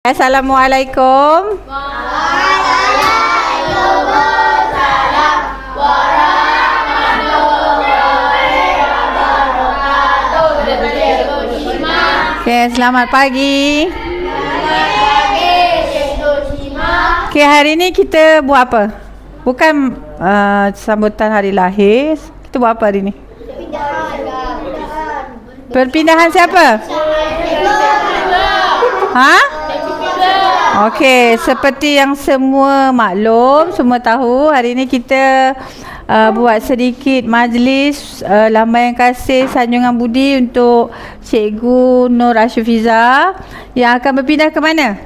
Assalamualaikum. Waalaikumsalam warahmatullahi wabarakatuh. Okey, selamat pagi. Okey, hari ni kita buat apa? Bukan sambutan hari lahir. Kita buat apa hari ni? Perpindahan siapa? Ha? Okey, seperti yang semua maklum, semua tahu, hari ni kita buat sedikit majlis lambaian kasih sanjungan budi untuk Cikgu Nur Ashifiza yang akan berpindah ke mana?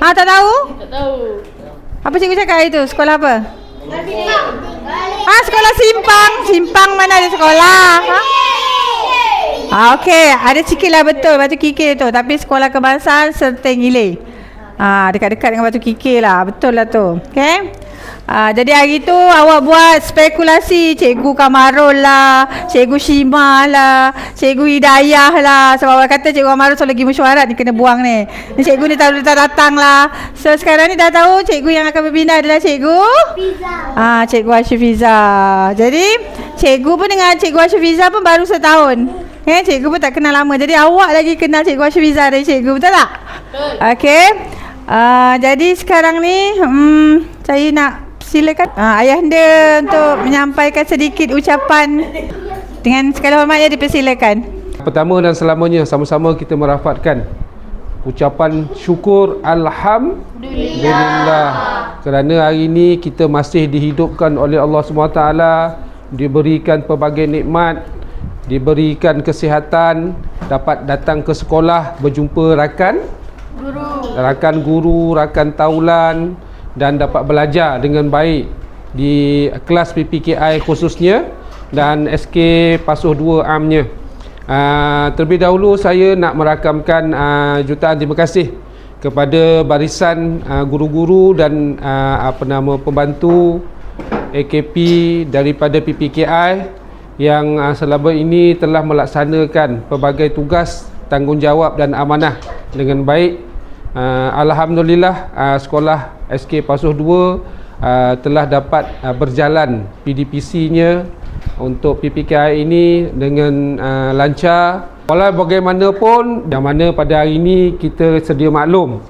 Tak tahu? Tak tahu. Apa cikgu cakap itu? Sekolah apa? Sekolah Simpang. Simpang mana ada sekolah? Okey, ada sikit lah betul Batu Kikir tu. Tapi sekolah kebangsaan Serteng Ilir. Dekat-dekat dengan Batu Kikir lah. Betul lah tu. Okey. Jadi hari tu awak buat spekulasi. Cikgu Kamarul lah, Cikgu Shima lah, Cikgu Hidayah lah. Sebab awak kata Cikgu Kamarul selalu lagi mesyuarat ni, kena buang ni. Cikgu ni tak datang lah. So sekarang ni dah tahu cikgu yang akan berpindah adalah Cikgu Cikgu Ashifiza. Jadi cikgu pun dengan Cikgu Ashifiza pun baru setahun. Cikgu pun tak kenal lama. Jadi awak lagi kenal Cikgu Ashifiza dari cikgu, betul tak? Betul. Okey. Jadi sekarang ni saya nak silakan ayahanda untuk menyampaikan sedikit ucapan. Dengan segala hormat ya, dipersilakan. Pertama dan selamanya sama-sama kita merafakkan ucapan syukur Alhamdulillah kerana hari ini kita masih dihidupkan oleh Allah SWT, diberikan pelbagai nikmat, diberikan kesihatan, dapat datang ke sekolah, berjumpa rakan guru, rakan taulan, dan dapat belajar dengan baik di kelas PPKI khususnya dan SK Pasuh 2 amnya. Terlebih dahulu saya nak merakamkan jutaan terima kasih kepada barisan guru-guru dan pembantu AKP daripada PPKI yang selama ini telah melaksanakan pelbagai tugas, tanggungjawab dan amanah dengan baik. Alhamdulillah, sekolah SK Pasuh 2 telah dapat berjalan PDPC-nya untuk PPKI ini dengan lancar. Walau bagaimanapun, yang mana pada hari ini kita sedia maklum,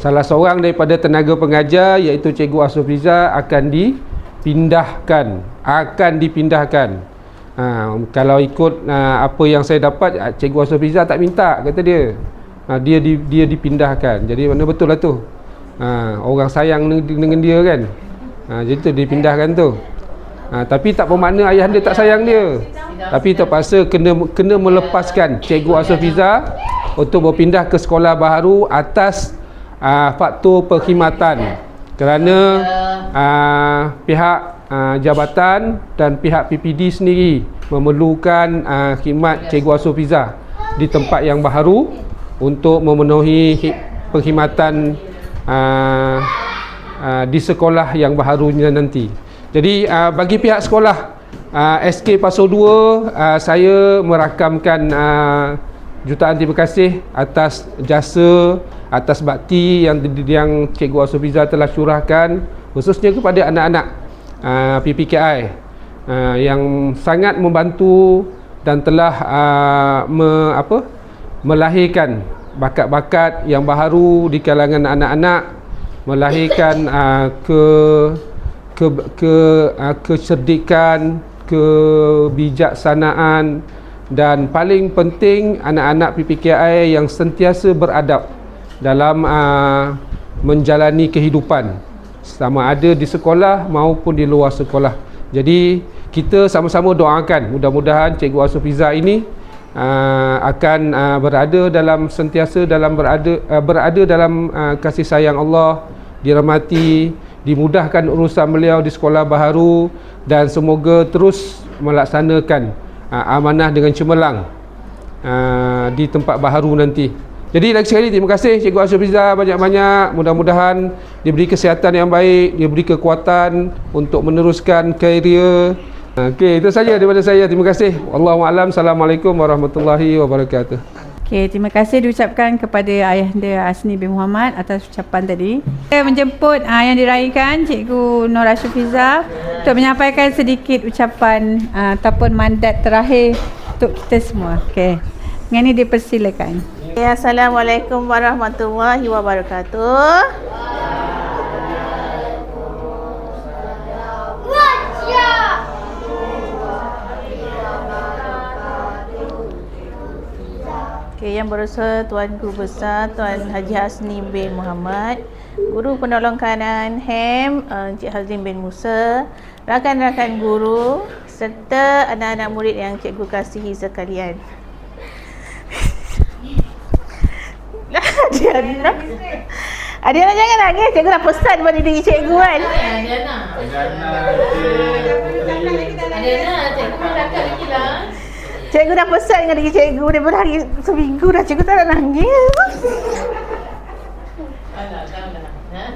salah seorang daripada tenaga pengajar iaitu Cikgu Ashifiza akan dipindahkan. Kalau ikut apa yang saya dapat, Cikgu Ashifiza tak minta, kata dia. Dia dipindahkan. Jadi mana betul lah tu. Orang sayang dengan dia kan. Jadi tu dipindahkan tu. Tapi tak bermakna ayah dia tak sayang dia. Tapi terpaksa kena melepaskan Cikgu Ashifiza untuk berpindah ke sekolah baharu atas faktor perkhidmatan. Kerana pihak jabatan dan pihak PPD sendiri memerlukan khidmat Cikgu Ashifiza di tempat yang baharu untuk memenuhi perkhidmatan di sekolah yang baharunya nanti. Jadi bagi pihak sekolah SK Pasuh 2, saya merakamkan jutaan terima kasih atas jasa, atas bakti yang Cikgu Ashifiza telah curahkan khususnya kepada anak-anak PPKI yang sangat membantu dan telah melahirkan bakat-bakat yang baharu di kalangan anak-anak, melahirkan kecerdikan, kebijaksanaan, dan paling penting anak-anak PPKI yang sentiasa beradab dalam menjalani kehidupan, sama ada di sekolah maupun di luar sekolah. Jadi kita sama-sama doakan mudah-mudahan Cikgu Ashifiza ini akan berada dalam kasih sayang Allah, dirahmati, dimudahkan urusan beliau di sekolah baharu, dan semoga terus melaksanakan amanah dengan cemerlang di tempat baharu nanti. Jadi lagi sekali terima kasih Cikgu Ashifiza banyak-banyak. Mudah-mudahan diberi kesihatan yang baik, diberi kekuatan untuk meneruskan karier. Okey, itu saja daripada saya. Terima kasih. Wallahu a'lam. Assalamualaikum warahmatullahi wabarakatuh. Okey, terima kasih diucapkan kepada Ayahanda Asni bin Muhammad atas ucapan tadi. Saya menjemput yang diraihkan Cikgu Nora Syufiza untuk menyampaikan sedikit ucapan ataupun mandat terakhir untuk kita semua. Okey. Dengan ini dipersilakan. Assalamualaikum warahmatullahi wabarakatuh. Okay, yang berusaha Tuan Guru Besar Tuan Haji Asni bin Muhammad, Guru Penolong Kanan HEM Encik Hazim bin Musa, rakan-rakan guru serta anak-anak murid yang cikgu kasihi sekalian. Adiana jangan nangis, cikgu dah pesan pada diri cikgu kan. Adiana, cikgu pun rakan lagi lah. Cikgu dah pesan dengan diri cikgu daripada hari seminggu dah, cikgu tak nak nangis. Alah, tenang.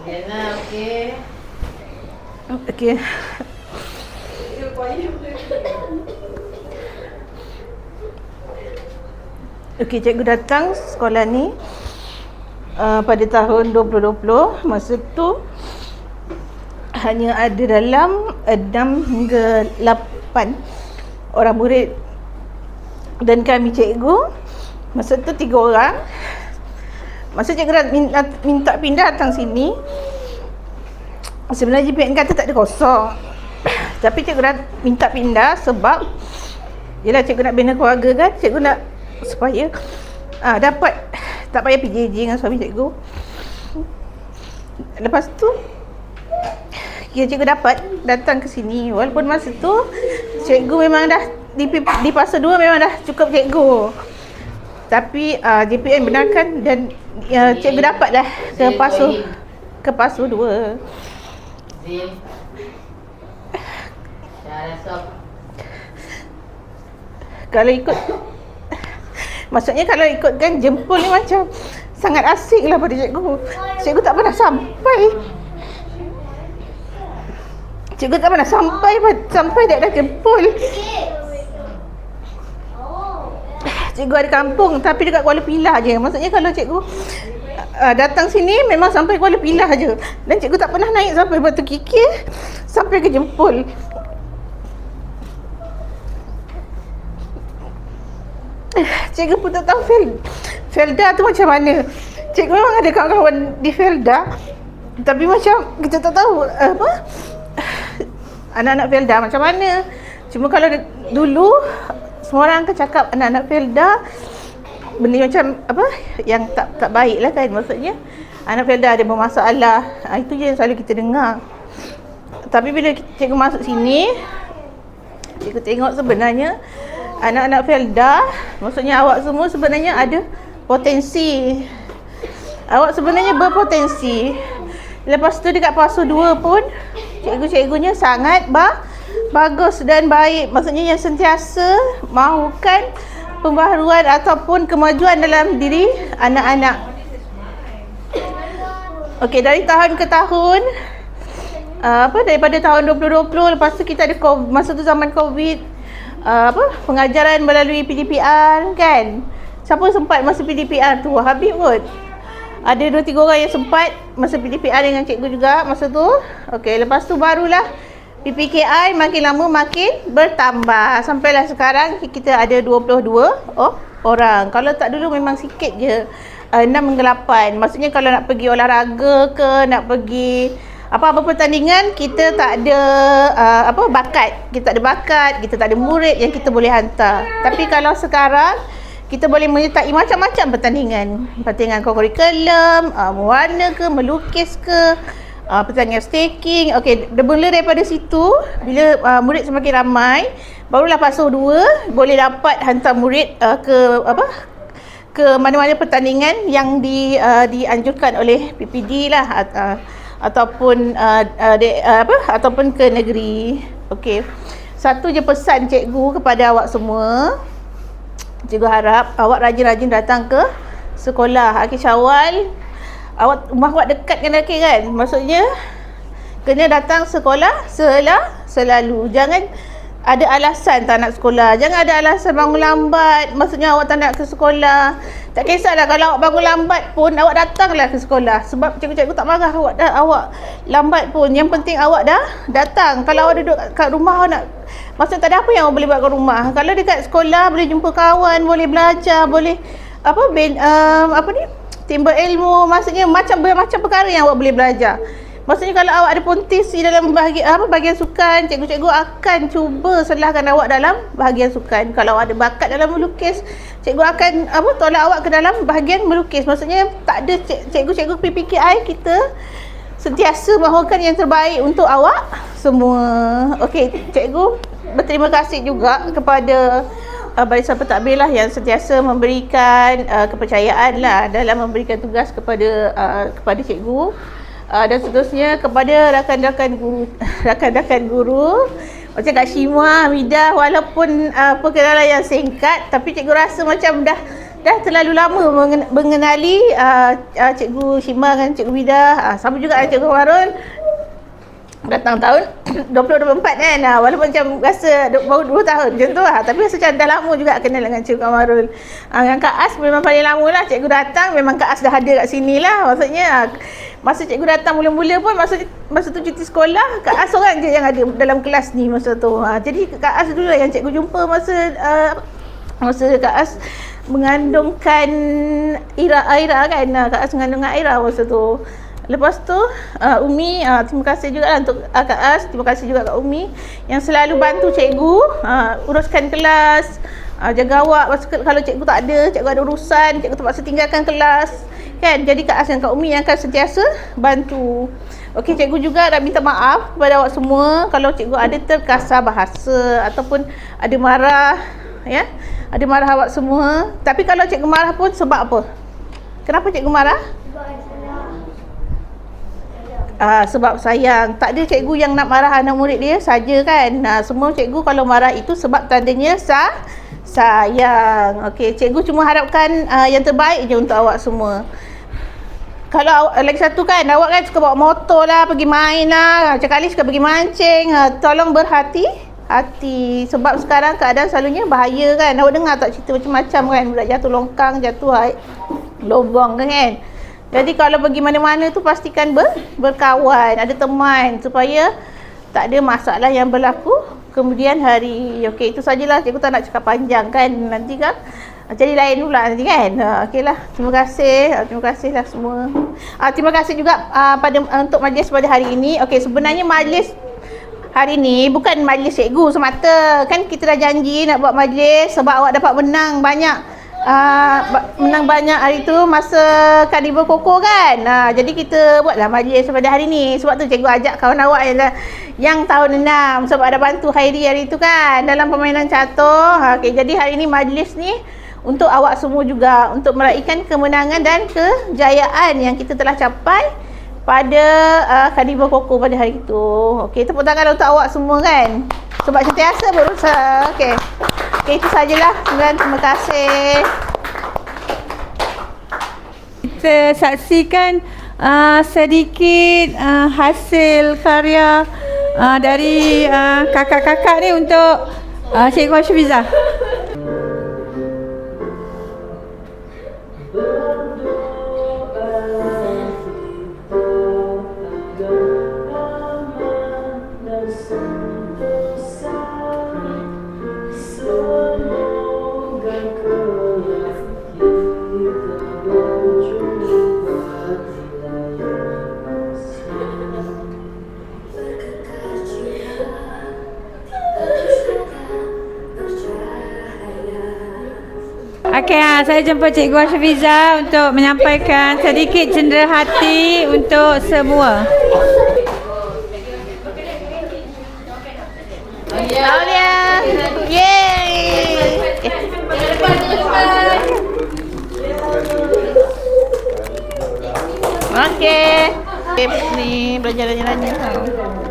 Adiana, okey. Okey. Okey, cikgu datang sekolah ni pada tahun 2020. Masa tu hanya ada dalam 6 hingga 8 orang murid dan kami cikgu. Masa tu 3 orang. Masa cikgu minta pindah datang sini, sebenarnya JPN kata tak ada kosong. Tapi cikgu dah minta pindah sebab yelah cikgu nak bina keluarga kan. Cikgu nak supaya dapat tak payah PJJ dengan suami cikgu. Lepas tu cikgu dapat datang ke sini. Walaupun masa tu cikgu memang dah di fasa 2 memang dah cukup cikgu. Tapi JPN benarkan dan cikgu dapatlah ke pasu 2. Zim. Kalau ikut maksudnya kalau ikutkan jempol ni macam sangat asik lah pada cikgu. Cikgu tak pernah sampai. Cikgu tak pernah sampai dah jempol. Cikgu ada kampung tapi dekat Kuala Pilah je. Maksudnya kalau cikgu datang sini memang sampai Kuala Pilah je. Dan cikgu tak pernah naik sampai Batu Kikir sampai ke Jempol. Cikgu pun tak tahu Felda tu macam mana. Cikgu memang ada kawan-kawan di Felda, tapi macam kita tak tahu anak-anak Felda macam mana. Cuma kalau dulu semua orang akan cakap anak-anak Felda benda macam yang tak baik lah kan. Maksudnya anak Felda ada bermasalah. Itu je yang selalu kita dengar. Tapi bila cikgu masuk sini, cikgu tengok sebenarnya anak-anak Felda, maksudnya awak semua sebenarnya ada potensi. Awak sebenarnya berpotensi. Lepas tu dekat pasu 2 pun cikgu-cikgunya sangat bagus dan baik. Maksudnya yang sentiasa mahukan pembaharuan ataupun kemajuan dalam diri anak-anak. Okey, dari tahun ke tahun daripada tahun 2020, lepas tu kita ada COVID, masa tu zaman COVID, pengajaran melalui PDPR kan. Siapa sempat masa PDPR tu? Habib kot. Ada 2-3 orang yang sempat masa PDPR dengan cikgu juga masa tu. Okey, lepas tu barulah PPKI makin lama makin bertambah. Sampailah sekarang kita ada 22 orang. Kalau tak dulu memang sikit je, 6 hingga 8. Maksudnya kalau nak pergi olahraga ke, nak pergi apa-apa pertandingan, kita tak ada bakat. Kita tak ada bakat, kita tak ada murid yang kita boleh hantar. Tapi kalau sekarang kita boleh menyertai macam-macam pertandingan kurikulum, mewarna ke, melukis ke, pertandingan staking. Okey, bermula daripada situ. Bila murid semakin ramai, barulah fasa 2 boleh dapat hantar murid ke mana-mana pertandingan yang dianjurkan oleh PPD lah, ataupun ataupun ke negeri. Okey, satu je pesan cikgu kepada awak semua. Cikgu harap awak rajin-rajin datang ke sekolah. Akhir Syawal rumah awak dekat dengan Arcade kan? Maksudnya kena datang sekolah selalu. Jangan ada alasan tak nak sekolah. Jangan ada alasan bangun lambat. Maksudnya awak tak nak ke sekolah. Tak kisahlah kalau awak bangun lambat pun, awak datanglah ke sekolah. Sebab cikgu-cikgu tak marah awak lambat pun. Yang penting awak dah datang. Kalau awak duduk kat rumah, awak nak, maksudnya tak ada apa yang awak boleh buat kat rumah. Kalau dekat sekolah boleh jumpa kawan, boleh belajar, boleh timba ilmu. Maksudnya macam perkara yang awak boleh belajar. Maksudnya kalau awak ada potensi dalam bahagian sukan, cikgu-cikgu akan cuba selahkan awak dalam bahagian sukan. Kalau awak ada bakat dalam melukis, cikgu akan tolak awak ke dalam bahagian melukis. Maksudnya tak ada cikgu-cikgu PPKI kita sentiasa mahukan yang terbaik untuk awak semua. Okey, cikgu berterima kasih juga kepada Barisan Pentadbir lah yang sentiasa memberikan kepercayaan lah dalam memberikan tugas kepada cikgu. Dan seterusnya kepada rakan-rakan guru macam Kak Shima, Hamidah, walaupun perkenalan yang singkat, tapi cikgu rasa macam dah terlalu lama mengenali Cikgu Shima dan Cikgu Hamidah. Sama juga dengan Cikgu Harun, datang tahun 2024 kan, walaupun macam rasa baru 2 tahun macam tu lah, tapi rasa macam dah lama juga kenal dengan Cikgu Kamarul. Dengan Kak As memang paling lama lah cikgu datang, memang Kak As dah ada kat sini lah. Maksudnya masa cikgu datang mula-mula pun masa tu cuti sekolah, Kak As seorang je yang ada dalam kelas ni masa tu. Jadi Kak As dulu lah yang cikgu jumpa masa Kak As mengandungkan Aira kan. Kak As mengandung Aira masa tu. Lepas tu Umi, terima kasih juga lah untuk Kak As, terima kasih juga Kak Umi yang selalu bantu cikgu uruskan kelas, jaga awak. Kalau cikgu tak ada, cikgu ada urusan, cikgu terpaksa tinggalkan kelas kan. Jadi Kak As dan Kak Umi yang akan sentiasa bantu. Okey, cikgu juga nak minta maaf kepada awak semua kalau cikgu ada terkasar bahasa ataupun ada marah, ya. Ada marah awak semua. Tapi kalau cikgu marah pun sebab apa? Kenapa cikgu marah? Sebab sayang. Tak ada cikgu yang nak marah anak murid dia saja kan. Semua cikgu kalau marah itu sebab tandanya sayang. Okey, cikgu cuma harapkan yang terbaik je untuk awak semua. Kalau lagi satu kan, awak kan suka bawa motor lah, pergi main lah, macam kali suka pergi mancing. Tolong berhati-hati. Sebab sekarang keadaan selalunya bahaya kan. Awak dengar tak cerita macam-macam kan, budak jatuh longkang, jatuh lubang kan. Jadi kalau pergi mana-mana tu pastikan berkawan, ada teman supaya tak ada masalah yang berlaku kemudian hari. Okey, itu sajalah, cikgu tak nak cakap panjang kan, nanti kan jadi lain pula nanti kan. Okeylah, terima kasihlah semua. Terima kasih juga untuk majlis pada hari ini. Okey, sebenarnya majlis hari ni bukan majlis cikgu semata. Kan kita dah janji nak buat majlis sebab awak dapat menang banyak hari tu masa Karnival Koko kan. Jadi kita buatlah majlis pada hari ni. Sebab tu cikgu ajak kawan awak yang tahun 6 sebab ada bantu Khairi hari tu kan dalam permainan catur. Okey, jadi hari ni majlis ni untuk awak semua juga, untuk meraihkan kemenangan dan kejayaan yang kita telah capai pada Karnival Koko pada hari itu. Okey, tepuk tangan untuk awak semua kan, sebab sentiasa berusaha. Okey, itu sajalah. Terima kasih. Kita saksikan sedikit hasil karya dari kakak-kakak ni untuk Cikgu Syafizah. Okey, saya jumpa Cikgu Syafizah untuk menyampaikan sedikit cenderahati untuk semua. Aulia. Yeay. Okey. Ni belajar nyanyi.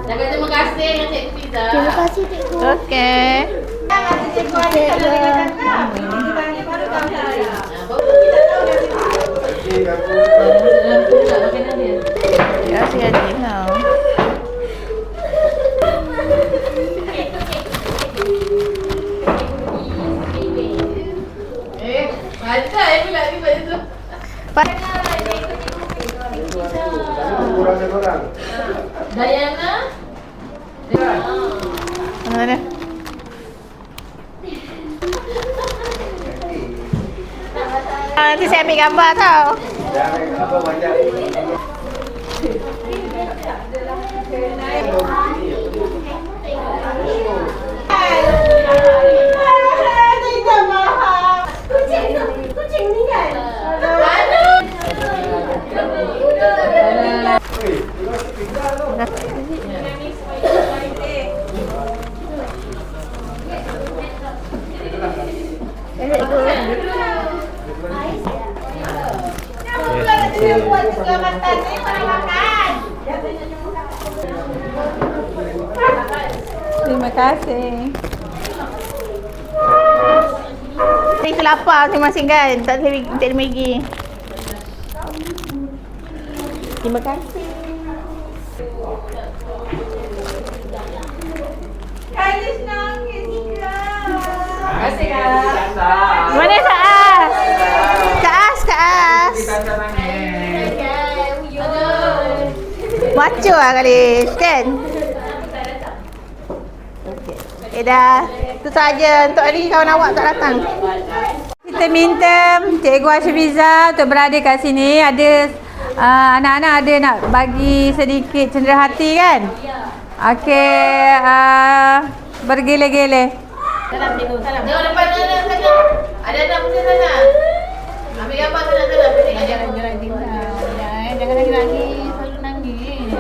Jaga terima kasih dengan Cikgu Fiza. Terima kasih cikgu. Okey. Dalam tu tak makanan dia. Ya, saya ada tau. Pandai pula ni pada tu. Dayana. Mana? Nanti saya ambil gambar tau. Kucing ni kan? Terima kasih. Saya lapar masing-masing kan. Tak boleh Maggi. Terima kasih. Kailis nangis Terima kasih Kak. Mana Kak As? Kak As, Kak As. Maco lah Kailis, kan? Okay dah. Itu saja untuk hari ni kawan awak tak datang. Kita minta Cikgu Hashimiza untuk berada kat sini. Ada anak-anak ada nak bagi sedikit cenderahati kan? Okey, bergele-gele. Salam cikgu, salam. Tengok depan sana. Ada anak muda sana. Ambil gambar sana. Jangan tinggal. Jangan nangis. Selalu nangis.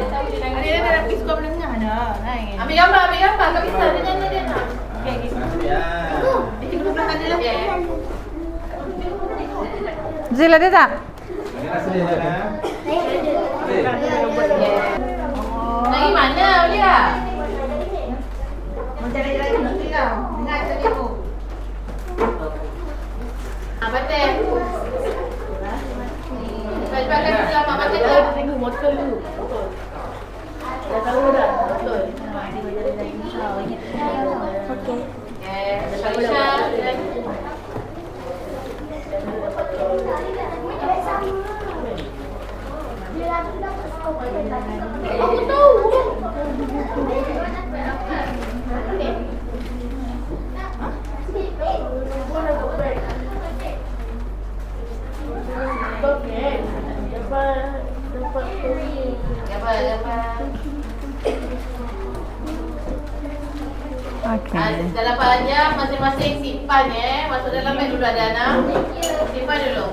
Dia dah pergi sekolah menengah dah. Ambil gambar. Tak bisa. Dia nak. Okey. Cikgu belakang dia lah. Zul ada tak? Lagi mana Aulia? Jalan-jalan nanti kau. Dengar cakap cikgu. Batin. Cepat-cepat kasi selamat makan tu. Cikgu motor dulu. Dah tahu dah. Betul. Okey. Aisyah. Aku tahu. Okey. Dalam pelajar masing-masing simpan masuk dalam beg dulu ada anak. Simpan dulu.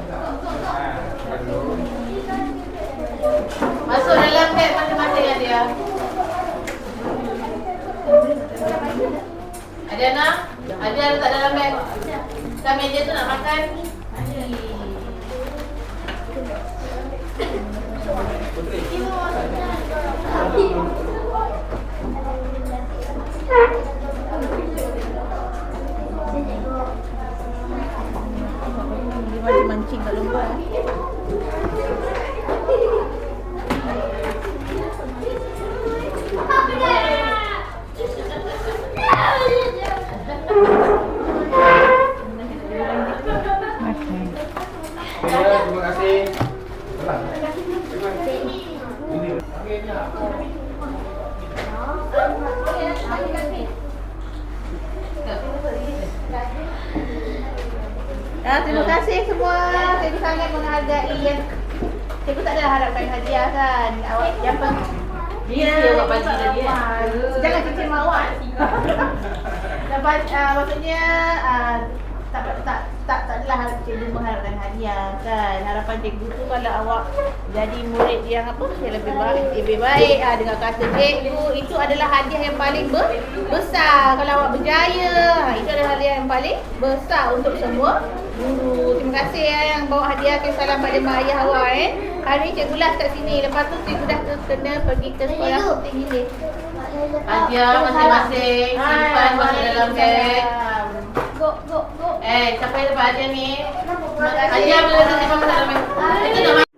Masuk dalam beg masing-masing ada. Ada anak? Ada letak dalam beg. Kat meja tu nak makan. Dia macam mancing kat lomba. Okey. Terima kasih. Terima kasih semua. Cikgu sangat menghargai yang cikgu tak ada harapkan hadiah kan. Awak yang Dia awak bagi tadi jangan cicit mak awak. Dapat maksudnya tak adalah harap cikgu mengharapkan hadiah kan. Harapan cikgu tu kalau awak jadi murid yang yang lebih baik dengan kata cikgu, itu adalah hadiah yang paling besar. Kalau awak berjaya, itu adalah hadiah yang paling besar untuk semua guru. Terima kasih yang bawa hadiah ke salam pada mak ayah awak Hari ni cikgu last kat sini. Lepas tu cikgu dah kena pergi ke sekolah tinggi ni. hadiah masing-masing simpan masuk dalam beg. Go. Siapa yang dapat hadiah ni? Ajar bila kita pakai dalam. Itu nama